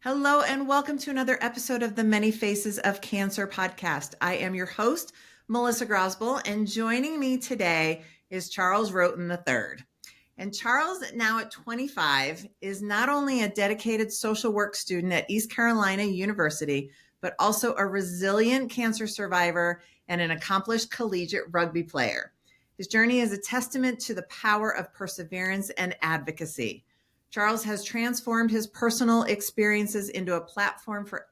Hello, and welcome to another episode of the Many Faces of Cancer podcast. I am your host, Melissa Grosboll, and joining me today is Charles Wroten III. And Charles, now at 25, is not only a dedicated social work student at East Carolina University, but also a resilient cancer survivor and an accomplished collegiate rugby player. His journey is a testament to the power of perseverance and advocacy. Charles has transformed his personal experiences into a platform for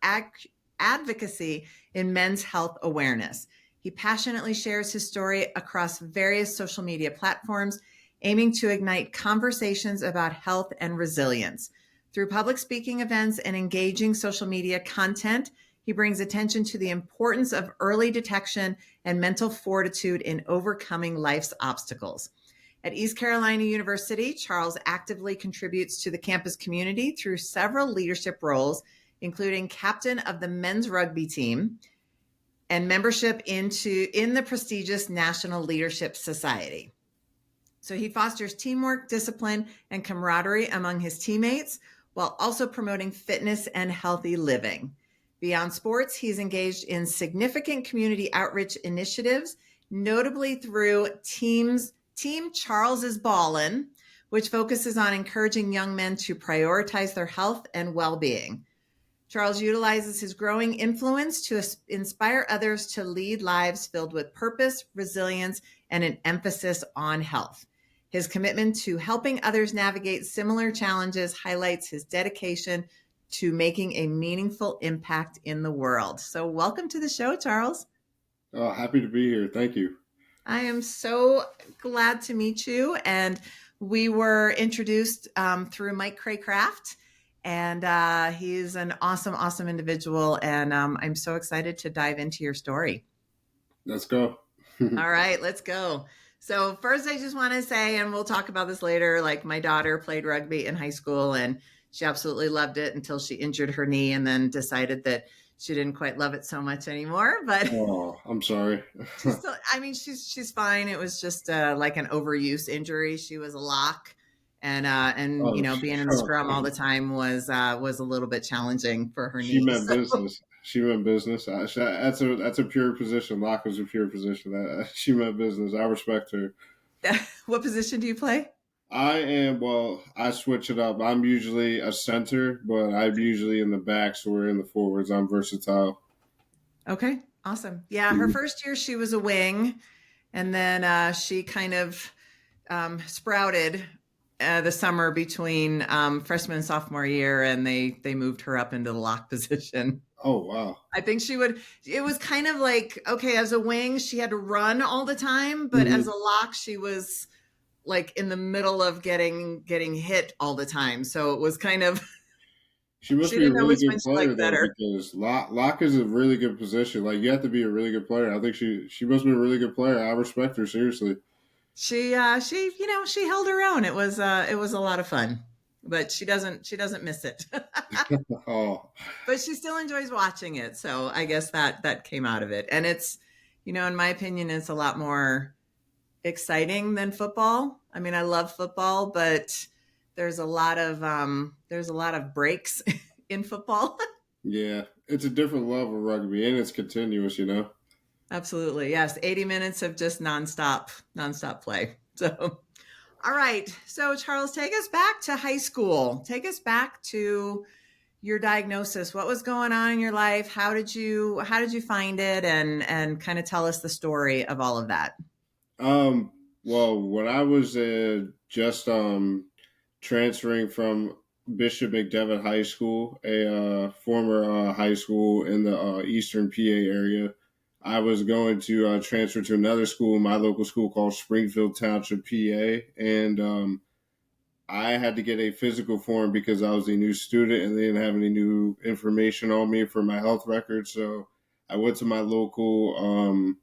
advocacy in men's health awareness. He passionately shares his story across various social media platforms, aiming to ignite conversations about health and resilience. Through public speaking events and engaging social media content, he brings attention to the importance of early detection and mental fortitude in overcoming life's obstacles. At East Carolina University, Charles actively contributes to the campus community through several leadership roles, including captain of the men's rugby team and membership in the prestigious National Leadership Society. So he fosters teamwork, discipline, and camaraderie among his teammates, while also promoting fitness and healthy living. Beyond sports, he's engaged in significant community outreach initiatives, notably through Team Charles is Ballin', which focuses on encouraging young men to prioritize their health and well-being. Charles utilizes his growing influence to inspire others to lead lives filled with purpose, resilience, and an emphasis on health. His commitment to helping others navigate similar challenges highlights his dedication to making a meaningful impact in the world. So welcome to the show, Charles. Oh, happy to be here. Thank you. I am so glad to meet you. And we were introduced through Mike Craycraft, and he's an awesome, awesome individual. And I'm so excited to dive into your story. Let's go. All right, let's go. So first, I just want to say, and we'll talk about this later, like my daughter played rugby in high school and she absolutely loved it until she injured her knee and then decided that she didn't quite love it so much anymore. But Oh, I'm sorry. she's fine. It was just like an overuse injury. She was a lock, and Oh, being in the scrum all the time was a little bit challenging for her she knee. meant So business. She meant business. That's a pure position. Lock is a pure position. She meant business. I respect her. what position do you play? I switch it up. I'm usually a center, but I'm usually in the backs or in the forwards. I'm versatile. Okay, awesome. Yeah, her first year she was a wing, and then she kind of sprouted the summer between freshman and sophomore year, and they moved her up into the lock position. Oh, wow. I think it was kind of like, okay, as a wing, she had to run all the time, but as a lock, she was like in the middle of getting hit all the time. So it was kind of, She must she be a didn't know really which good one she player liked though, better. because lock is a really good position. Like you have to be a really good player. I think she must be a really good player. I respect her seriously. She held her own. It was a lot of fun, but she doesn't miss it. Oh, But she still enjoys watching it. So I guess that came out of it. And it's, in my opinion, it's a lot more exciting than football. I mean, I love football, but there's a lot of breaks in football. yeah, it's a different level of rugby, and it's continuous. Absolutely. Yes. 80 minutes of just nonstop play. So, all right. So Charles, take us back to high school. Take us back to your diagnosis. What was going on in your life? How did you find it? And kind of tell us the story of all of that. Well, when I was just transferring from Bishop McDevitt High School, a former high school in the Eastern PA area, I was going to transfer to another school, my local school called Springfield Township, PA, and I had to get a physical form because I was a new student and they didn't have any new information on me for my health record. So I went to my local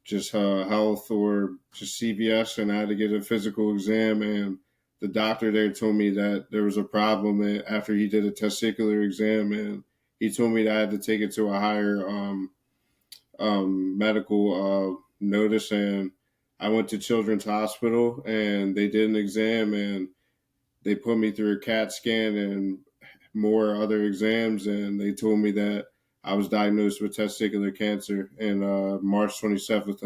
just health or just CVS and I had to get a physical exam. And the doctor there told me that there was a problem after he did a testicular exam. And he told me that I had to take it to a higher medical notice. And I went to Children's Hospital and they did an exam and they put me through a CAT scan, and more other exams, and they told me that I was diagnosed with testicular cancer in March 27th,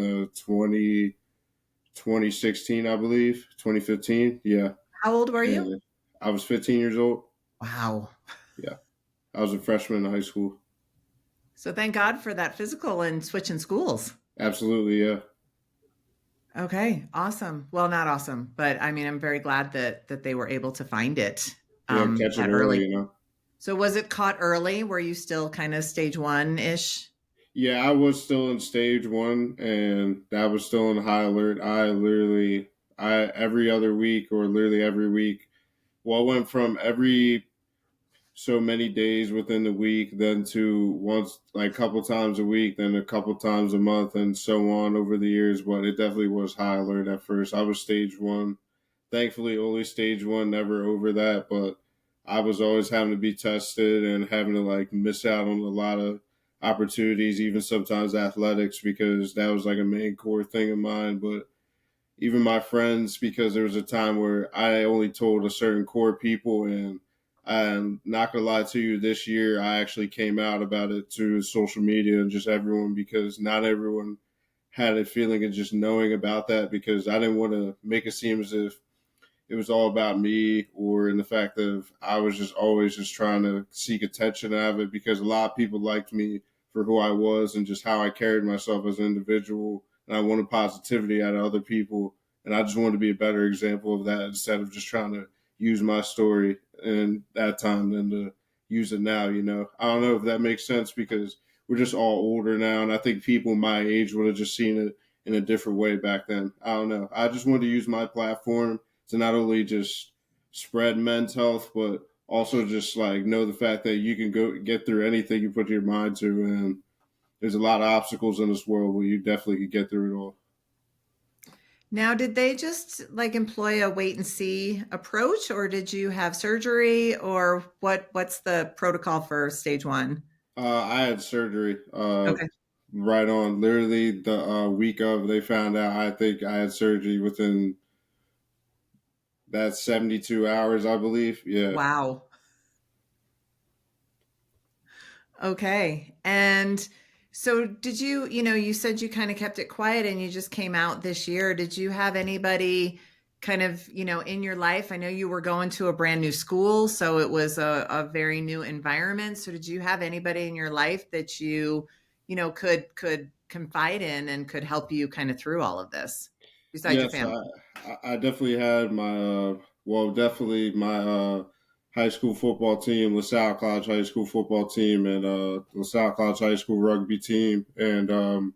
2016, I believe, 2015. Yeah. How old were you? And I was 15 years old. Wow. Yeah. I was a freshman in high school. So thank God for that physical and switching schools. Absolutely. Yeah. Okay, awesome. Well, not awesome, but I mean, I'm very glad that they were able to find it Yeah. Catch it that early, early. you know? So was it caught early? Were you still kind of stage one ish? Yeah, I was still in stage one, and that was still in high alert. I every other week or literally every week. Well, I went from every so many days within the week, then to once, like a couple times a week, then a couple times a month, and so on over the years. But it definitely was high alert at first. I was stage one. Thankfully, only stage one, never over that. But I was always having to be tested and having to like miss out on a lot of opportunities, even sometimes athletics, because that was like a main core thing of mine. But even my friends, because there was a time where I only told a certain core people, and I'm not gonna lie to you, this year I actually came out about it to social media and just everyone, because not everyone had a feeling of just knowing about that, because I didn't want to make it seem as if it was all about me, or in the fact of I was just always just trying to seek attention out of it, because a lot of people liked me for who I was and just how I carried myself as an individual. And I wanted positivity out of other people. And I just wanted to be a better example of that, instead of just trying to use my story in that time than to use it now, you know. I don't know if that makes sense, because we're just all older now. And I think people my age would have just seen it in a different way back then. I don't know. I just wanted to use my platform to not only just spread men's health, but also just like know the fact that you can go get through anything you put your mind to. And there's a lot of obstacles in this world where you definitely could get through it all. Now, did they just like employ a wait and see approach, or did you have surgery, or what's the protocol for stage one? I had surgery Okay. right on literally the week of they found out. I think I had surgery within that 72 hours, I believe. Yeah. Wow. Okay. And so did you, you said you kind of kept it quiet and you just came out this year. Did you have anybody kind of, in your life? I know you were going to a brand new school, so it was a very new environment. So did you have anybody in your life that could confide in and could help you kind of through all of this besides your Yes, family? I definitely had my definitely my high school football team, LaSalle College High School football team, and LaSalle College High School rugby team, and a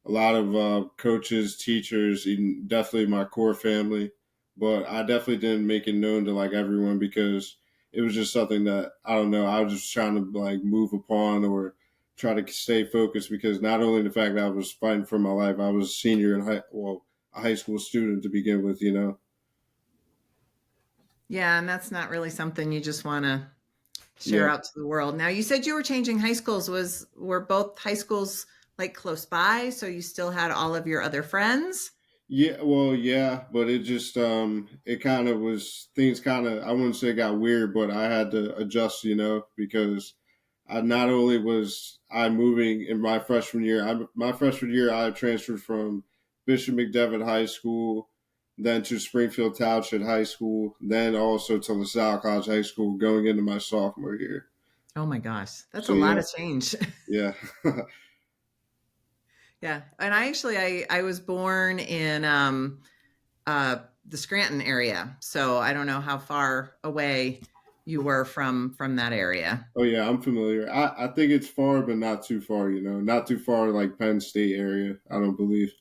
lot of coaches, teachers, and definitely my core family. But I definitely didn't make it known to like everyone, because it was just something that I don't know. I was just trying to like move upon or try to stay focused, because not only the fact that I was fighting for my life, I was a senior in a high school student to begin with, you know. Yeah, and that's not really something you just want to share Yeah. out to the world. Now, you said you were changing high schools. Were both high schools like close by, so you still had all of your other friends? Yeah, well, yeah, but it just it kind of was things kind of I wouldn't say it got weird, but I had to adjust, you know, because I not only was I moving in my freshman year, my freshman year I transferred from Bishop McDevitt High School, then to Springfield Township High School, then also to LaSalle College High School going into my sophomore year. Oh my gosh, that's So a lot yeah, of change. yeah. Yeah, and I was born in the Scranton area, so I don't know how far away you were from that area. Oh yeah, I'm familiar. I think it's far, but not too far. You know, not too far like Penn State area. I don't believe.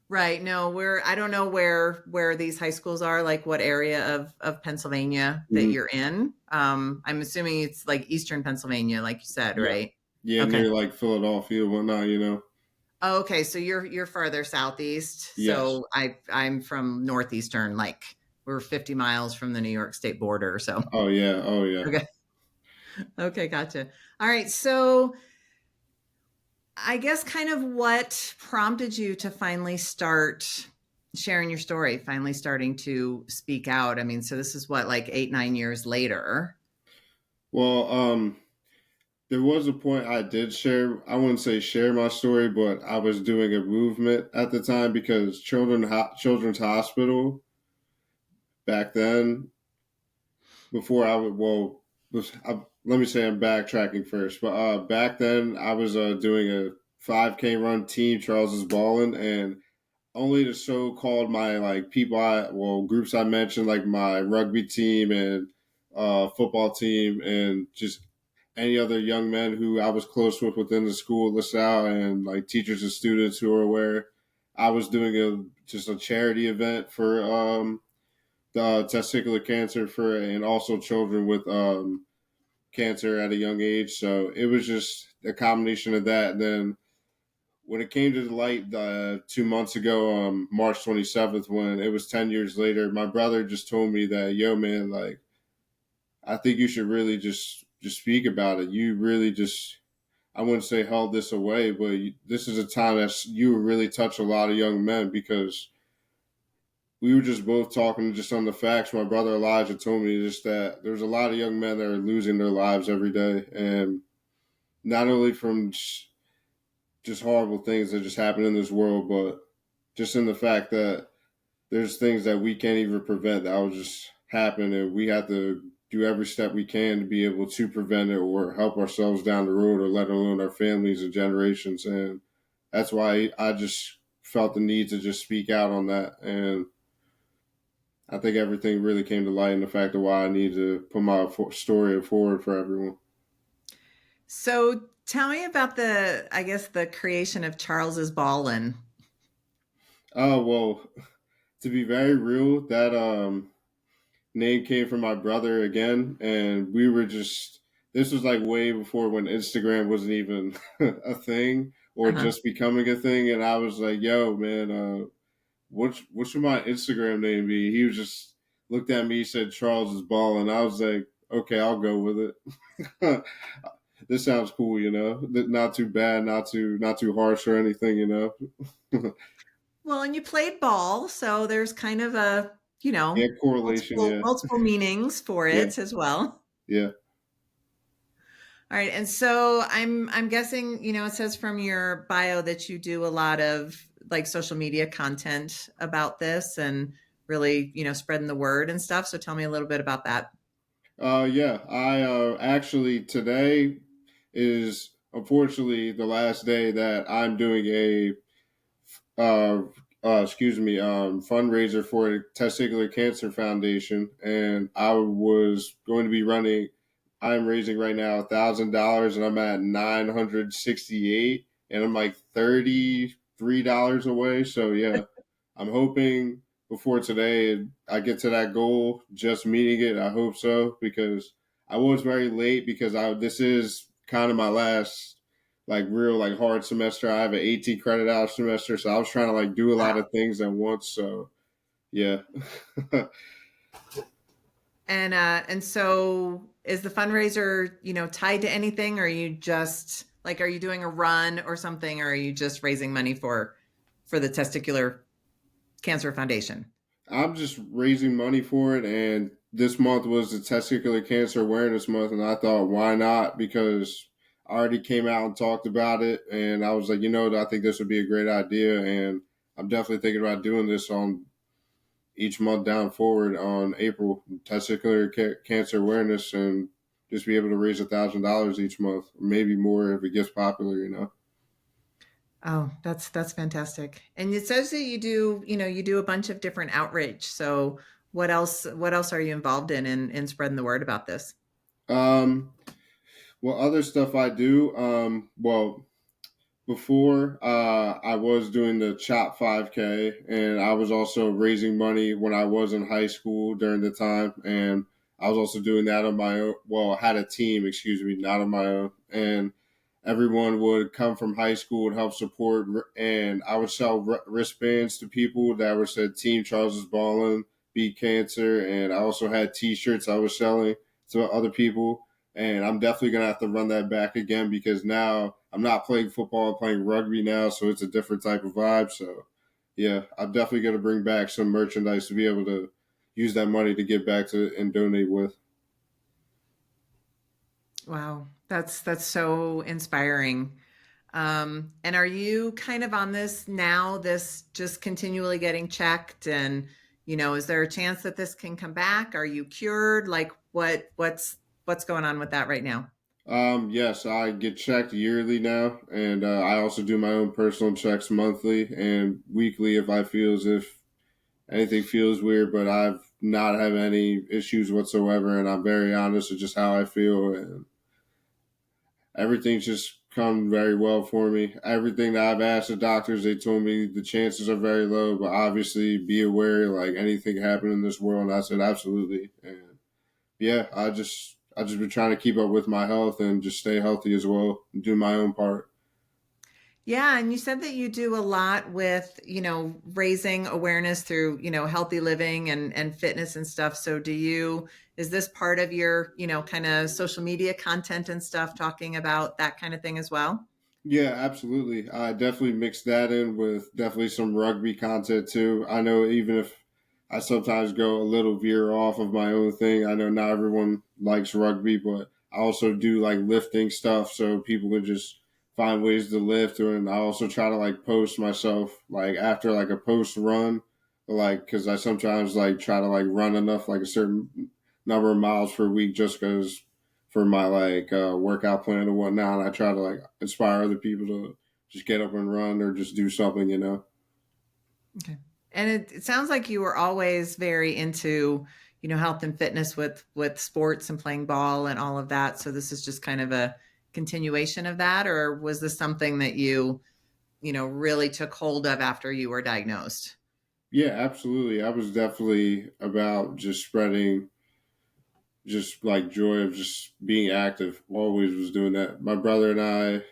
Right. No, I don't know where these high schools are, like what area of Pennsylvania that Hmm. you're in. I'm assuming it's like Eastern Pennsylvania, like you said, Yeah, right? yeah, Okay. near like Philadelphia and whatnot. You know. Oh, okay. So you're farther southeast. Yes. So I'm from northeastern, like we're 50 miles from the New York State border. So Oh yeah. Oh yeah. okay. Okay, gotcha. All right. So I guess kind of what prompted you to finally start sharing your story, finally starting to speak out? I mean, so this is what, like 8, 9 years later. Well, there was a point I did share. I wouldn't say share my story, but I was doing a movement at the time because Children's Hospital back then, before I would let me say I'm backtracking first. But back then I was doing a 5K run, team Charles is balling, and only the so-called my like groups I mentioned, like my rugby team and football team, and just any other young men who I was close with within the school, LaSalle, and like teachers and students who were aware. I was doing just a charity event for the testicular cancer and also children with cancer at a young age. So it was just a combination of that. And then when it came to the light 2 months ago, March 27th, when it was 10 years later, my brother just told me that, yo, man, like, I think you should really just speak about it. You really just, I wouldn't say held this away, but this is a time that you would really touch a lot of young men, because we were just both talking just on the facts. My brother Elijah told me just that there's a lot of young men that are losing their lives every day. And not only from just horrible things that just happen in this world, but just in the fact that there's things that we can't even prevent that will just happen, and we have to do every step we can to be able to prevent it or help ourselves down the road, or let alone our families and generations. And that's why I just felt the need to just speak out on that. And I think everything really came to light in the fact of why I need to put my story forward for everyone. So tell me about the creation of Charles's Ballin'. Oh, well, to be very real, that name came from my brother again, and we were just, this was like way before when Instagram wasn't even a thing or Uh-huh. just becoming a thing. And I was like, yo, man, what should my Instagram name be? He was just looked at me, said Charles is ball, and I was like, okay, I'll go with it. This sounds cool, not too bad, not too harsh or anything, Well, and you played ball, so there's kind of a, Yeah, correlation, multiple yeah. multiple meanings for Yeah, it as well. yeah. All right. And so I'm guessing, it says from your bio that you do a lot of like social media content about this and really, spreading the word and stuff. So tell me a little bit about that. Yeah, I actually today is unfortunately the last day that I'm doing a fundraiser for the Testicular Cancer Foundation, and I was going to be running. I'm raising right now $1,000, and I'm at 968, and I'm like $33 away. So yeah, I'm hoping before today I get to that goal. Just meeting it, I hope so, because I was very late because this is kind of my last like real like hard semester. I have an 18 credit hour semester, so I was trying to like do a lot Wow. of things at once. So yeah. And so is the fundraiser, tied to anything, or are you just like, are you doing a run or something, or are you just raising money for the Testicular Cancer Foundation? I'm just raising money for it, and this month was the Testicular Cancer Awareness Month, and I thought, why not? Because I already came out and talked about it, and I was like, I think this would be a great idea, and I'm definitely thinking about doing this on each month down forward on April Testicular Cancer Awareness, and just be able to raise $1,000 each month, maybe more if it gets popular. Oh, that's fantastic. And it says that you do a bunch of different outreach. So what else are you involved in spreading the word about this? Um, well, other stuff I do. Before I was doing the Chop 5K, and I was also raising money when I was in high school during the time, and I was also doing that on my own. Well, I had a team, excuse me, not on my own, and everyone would come from high school and help support, and I would sell wristbands to people that were said Team Charles is Ballin', Beat Cancer, and I also had T-shirts I was selling to other people, and I'm definitely gonna have to run that back again because now I'm not playing football, I'm playing rugby now, so it's a different type of vibe. So yeah, I'm definitely gonna bring back some merchandise to be able to use that money to get back to and donate with. Wow. That's so inspiring. And are you kind of on this now, this just continually getting checked? And, is there a chance that this can come back? Are you cured? Like what's going on with that right now? Yes, I get checked yearly now, and I also do my own personal checks monthly and weekly if I feel as if anything feels weird. But I've not had any issues whatsoever, and I'm very honest with just how I feel, and everything's just come very well for me. Everything that I've asked the doctors, they told me the chances are very low, but obviously be aware, like anything can happen in this world. And I said absolutely, and yeah, I just been trying to keep up with my health and just stay healthy as well, and do my own part. Yeah, and you said that you do a lot with, raising awareness through, healthy living and fitness and stuff. So is this part of your, kind of social media content and stuff talking about that kind of thing as well? Yeah, absolutely. I definitely mix that in with definitely some rugby content too. I know even if I sometimes go a little veer off of my own thing, I know not everyone likes rugby, but I also do like lifting stuff so people can just find ways to lift. And I also try to like post myself like after like a post run, like because I sometimes like try to like run enough like a certain number of miles per week just because for my like workout plan and whatnot. And I try to like inspire other people to just get up and run or just do something. Okay. And it sounds like you were always very into, health and fitness with sports and playing ball and all of that. So this is just kind of a continuation of that, or was this something that really took hold of after you were diagnosed? Yeah, absolutely. I was definitely about just spreading just like joy of just being active. Always was doing that. My brother and I,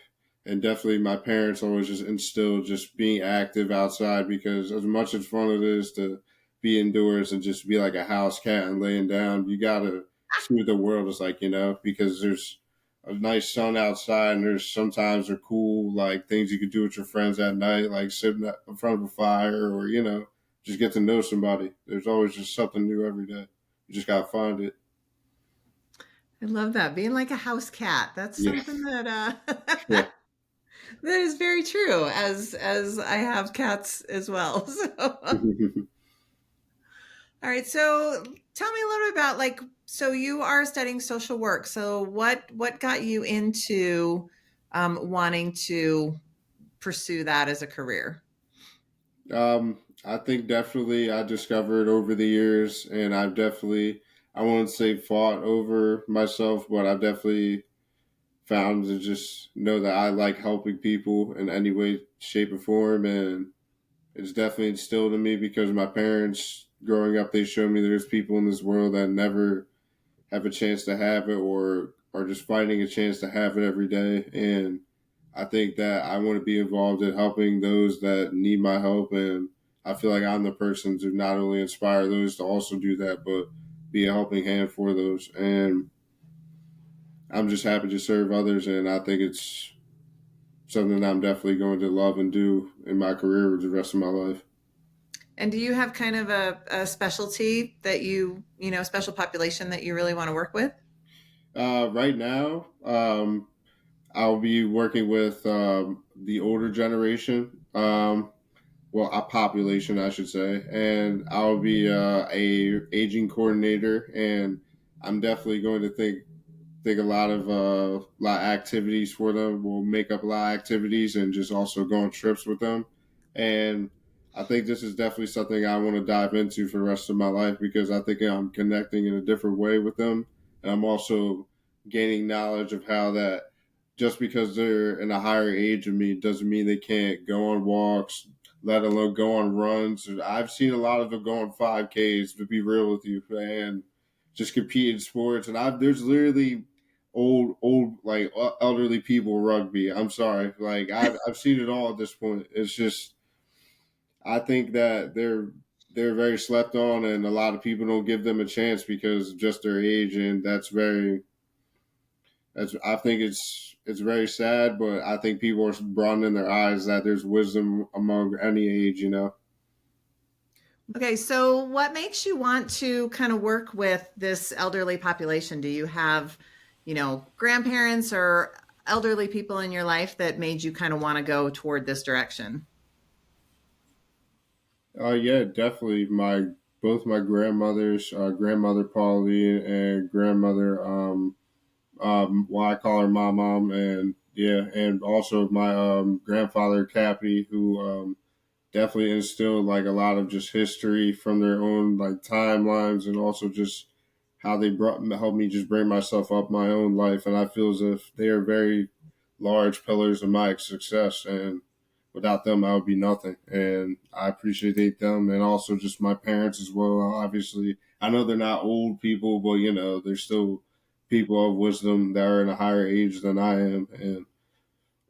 and definitely my parents always just instilled just being active outside because as much as fun it is to be indoors and just be like a house cat and laying down, you gotta see what the world is like, because there's a nice sun outside and there's sometimes are cool like things you could do with your friends at night, like sitting in front of a fire or just get to know somebody. There's always just something new every day. You just gotta find it. I love that. Being like a house cat. That's Yeah. something that Yeah. that is very true as I have cats as well. So all right. So tell me a little bit about so you are studying social work. So what got you into wanting to pursue that as a career? I think definitely I discovered over the years, and I've definitely, I won't say fought over myself, but I've definitely found to just know that I like helping people in any way, shape, or form. And it's definitely instilled in me because my parents growing up, they showed me there's people in this world that never have a chance to have it or are just finding a chance to have it every day. And I think that I want to be involved in helping those that need my help. And I feel like I'm the person to not only inspire those to also do that, but be a helping hand for those. And I'm just happy to serve others. And I think it's something I'm definitely going to love and do in my career with the rest of my life. And do you have kind of a specialty that special population that you really want to work with? Right now, I'll be working with the older generation. Well, a population, I should say, and I'll be a aging coordinator, and I'm definitely going to think a lot of activities for them. We'll make up a lot of activities and just also go on trips with them, and I think this is definitely something I want to dive into for the rest of my life because I think I'm connecting in a different way with them, and I'm also gaining knowledge of how that just because they're in a higher age of me doesn't mean they can't go on walks, let alone go on runs. I've seen a lot of them go on 5Ks, to be real with you, and just compete in sports. And there's literally old like elderly people rugby. I'm sorry, like I've seen it all at this point. It's just I think that they're very slept on, and a lot of people don't give them a chance because of just their age, and I think it's very sad, but I think people are broadening their eyes that there's wisdom among any age. Okay, so what makes you want to kind of work with this elderly population? Do you have, grandparents or elderly people in your life that made you kind of want to go toward this direction? Yeah, definitely. My both my grandmothers, grandmother Polly and grandmother, well, I call her my mom, and yeah, and also my grandfather Cappy, who definitely instilled like a lot of just history from their own like timelines, and also just how they brought helped me just bring myself up my own life. And I feel as if they are very large pillars of my success, and without them I would be nothing. And I appreciate them, and also just my parents as well. Obviously, I know they're not old people, but they're still people of wisdom that are in a higher age than I am, and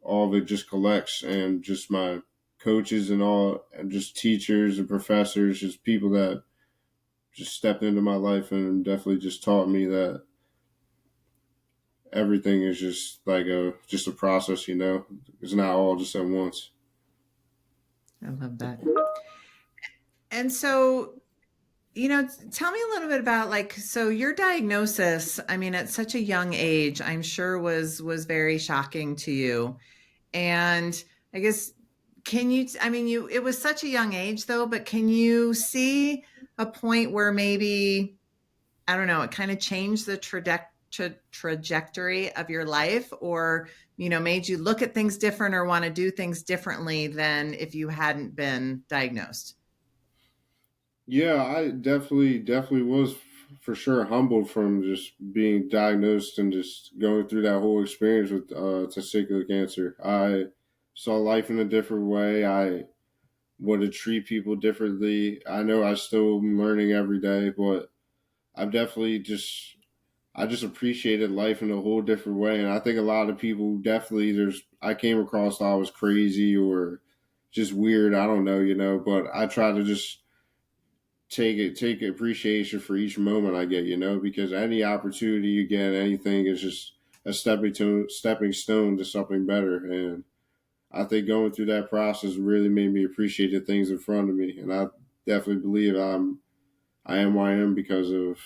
all of it just collects. And just my coaches and all, and just teachers and professors, just people that just stepped into my life and definitely just taught me that everything is just a process. It's not all just at once. I love that. And so, tell me a little bit about, like, so your diagnosis, I mean, at such a young age, I'm sure was very shocking to you. And I guess, I mean, it was such a young age though, but can you see a point where maybe, I don't know, it kind of changed the trajectory of your life, or, made you look at things different or want to do things differently than if you hadn't been diagnosed? Yeah, I definitely was for sure humbled from just being diagnosed and just going through that whole experience with testicular cancer. I saw life in a different way. I wanted to treat people differently. I know I still am learning every day, but I've definitely I just appreciated life in a whole different way. And I think a lot of people definitely I came across thought I was crazy or just weird. I don't know, but I try to just take appreciation for each moment I get, because any opportunity you get, anything is just a stepping stone to something better. And I think going through that process really made me appreciate the things in front of me. And I definitely believe I am who I am because of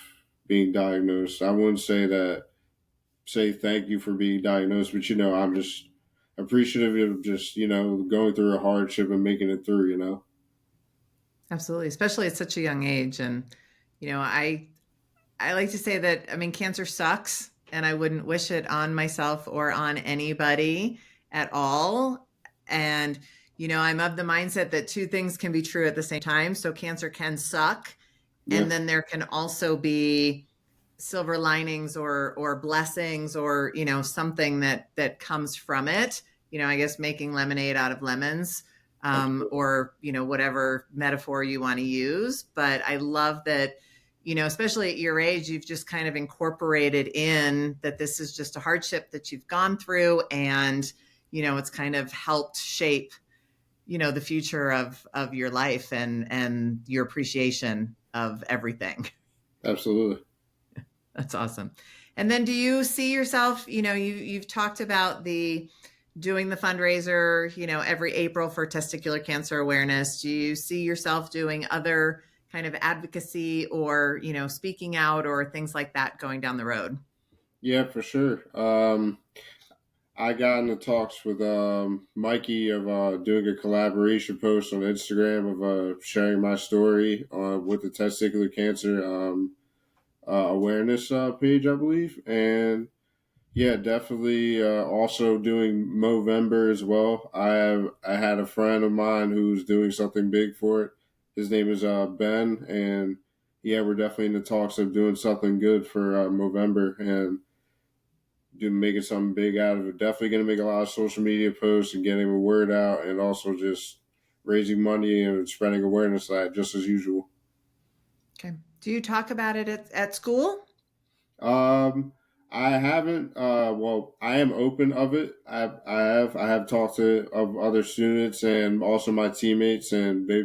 being diagnosed. I wouldn't say thank you for being diagnosed, but I'm just appreciative of just, going through a hardship and making it through. Absolutely, especially at such a young age. And, I like to say that, I mean, cancer sucks and I wouldn't wish it on myself or on anybody at all. And, I'm of the mindset that two things can be true at the same time. So cancer can suck. Yeah, And then there can also be silver linings or blessings, or, something that comes from it. I guess making lemonade out of lemons, absolutely. or, whatever metaphor you want to use. But I love that, especially at your age, you've just kind of incorporated in that this is just a hardship that you've gone through. And, it's kind of helped shape, the future of your life and your appreciation of everything. Absolutely. That's awesome. And then do you see yourself, you've talked about doing the fundraiser, every April for testicular cancer awareness. Do you see yourself doing other kind of advocacy or, speaking out or things like that going down the road? Yeah, for sure. I got into talks with Mikey of doing a collaboration post on Instagram of sharing my story with the testicular cancer awareness page, I believe. And yeah, definitely also doing Movember as well. I had a friend of mine who's doing something big for it. His name is Ben, and yeah, we're definitely in the talks of doing something good for Movember and making something big out of it. Definitely going to make a lot of social media posts and getting the word out, and also just raising money and spreading awareness of that, just as usual. Okay. Do you talk about it at school? Um, I haven't. Well, I am open of it. I have talked to of other students and also my teammates, and they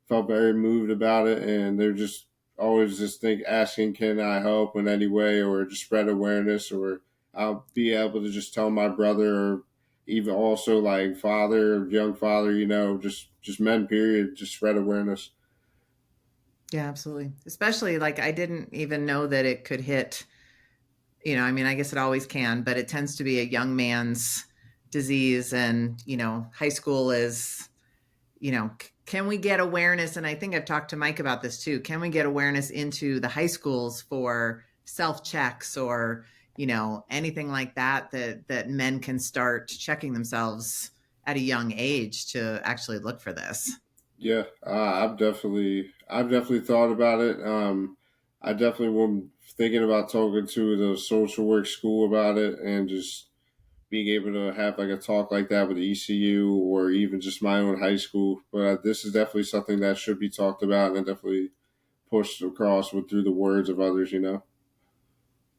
felt very moved about it, and they're just always just asking, can I help in any way or just spread awareness, or I'll be able to just tell my brother, or even also like father, young father, just men, period, just spread awareness. Yeah, absolutely. Especially, like, I didn't even know that it could hit, I mean, I guess it always can, but it tends to be a young man's disease. And, high school is, can we get awareness? And I think I've talked to Mike about this too. Can we get awareness into the high schools for self-checks or, anything like that men can start checking themselves at a young age to actually look for this? Yeah, I've definitely thought about it. I definitely was thinking about talking to the social work school about it and just being able to have like a talk like that with the ECU or even just my own high school. But this is definitely something that should be talked about and definitely pushed across through the words of others.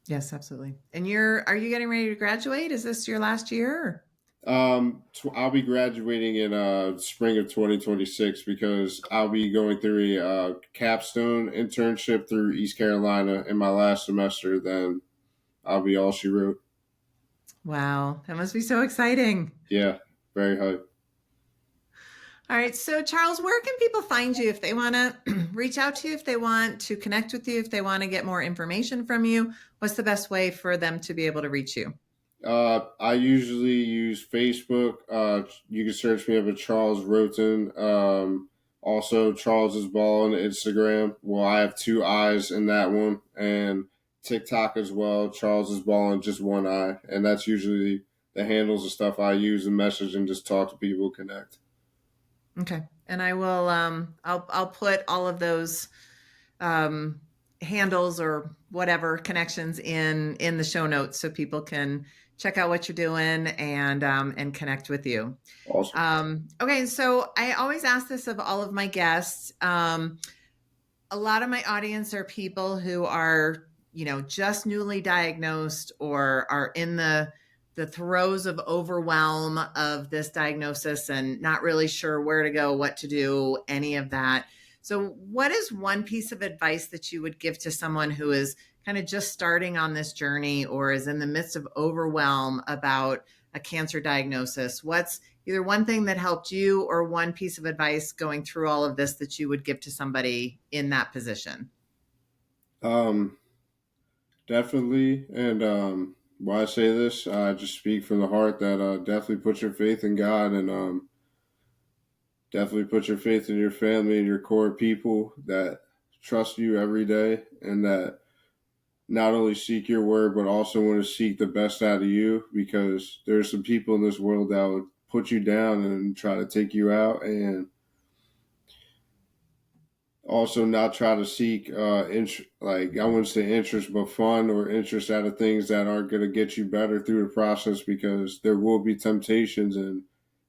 Yes, absolutely. And are you getting ready to graduate? Is this your last year? I'll be graduating in spring of 2026 because I'll be going through a capstone internship through East Carolina in my last semester. Then I'll be all she wrote. Wow, that must be so exciting. Yeah, very hype. All right. So, Charles, where can people find you if they want to reach out to you, if they want to connect with you, if they want to get more information from you? What's the best way for them to be able to reach you? I usually use Facebook. You can search me up at Charles Wroten. Also, Charles's Ball on Instagram. Well, I have two eyes in that one, and TikTok as well. Charles's Ball in just one eye, and that's usually the handles and stuff I use and message and just talk to people, connect. Okay. And I will, I'll put all of those um, handles or whatever connections in the show notes so people can check out what you're doing and connect with you. Awesome. Okay, so I always ask this of all of my guests. A lot of my audience are people who are, just newly diagnosed or are in the throes of overwhelm of this diagnosis and not really sure where to go, what to do, any of that. So, what is one piece of advice that you would give to someone who is kind of just starting on this journey or is in the midst of overwhelm about a cancer diagnosis? What's either one thing that helped you or one piece of advice going through all of this that you would give to somebody in that position? Um, Definitely, and why I say this, I just speak from the heart that definitely put your faith in God and definitely put your faith in your family and your core people that trust you every day and that not only seek your word but also want to seek the best out of you because there's some people in this world that would put you down and try to take you out and also not try to seek like I wouldn't say interest but fun or interest out of things that aren't going to get you better through the process because there will be temptations and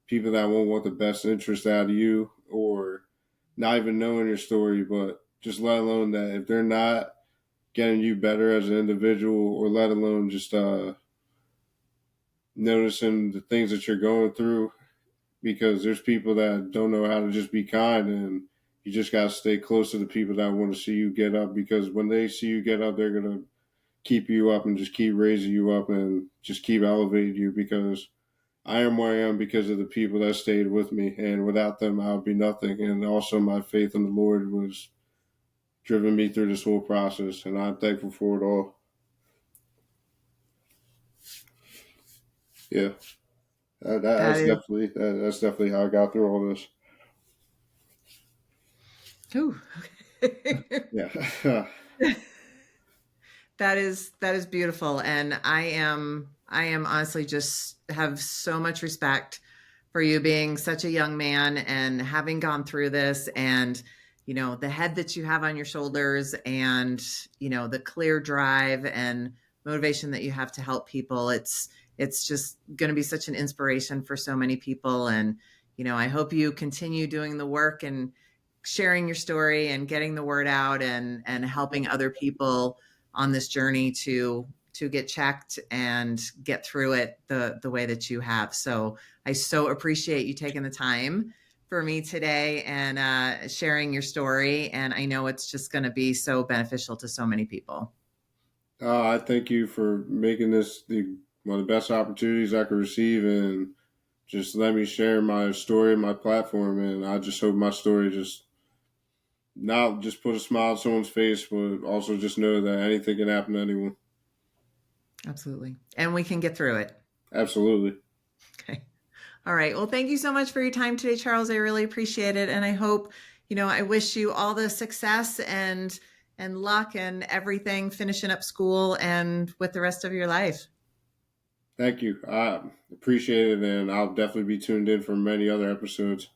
people that won't want the best interest out of you or not even knowing your story but just let alone that if they're not getting you better as an individual or let alone just noticing the things that you're going through because there's people that don't know how to just be kind and you just got to stay close to the people that want to see you get up because when they see you get up they're going to keep you up and just keep raising you up and just keep elevating you because I am where I am because of the people that stayed with me and without them I would be nothing and also my faith in the Lord was driven me through this whole process and I'm thankful for it all. Yeah. That is, That's definitely how I got through all this. ooh. Yeah. That is beautiful. And I am honestly just have so much respect for you being such a young man and having gone through this and the head that you have on your shoulders and the clear drive and motivation that you have to help people. It's just going to be such an inspiration for so many people. And I hope you continue doing the work and sharing your story and getting the word out and helping other people on this journey to get checked and get through it the way that you have. So I so appreciate you taking the time for me today and sharing your story. And I know it's just going to be so beneficial to so many people. I thank you for making this one of the best opportunities I could receive and just let me share my story and my platform. And I just hope my story just not just put a smile on someone's face, but also just know that anything can happen to anyone. Absolutely. And we can get through it. Absolutely. Okay. All right. Well, thank you so much for your time today, Charles. I really appreciate it. And I hope, I wish you all the success and luck and everything finishing up school and with the rest of your life. Thank you. I appreciate it, and I'll definitely be tuned in for many other episodes.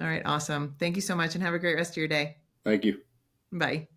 All right. Awesome. Thank you so much and have a great rest of your day. Thank you. Bye.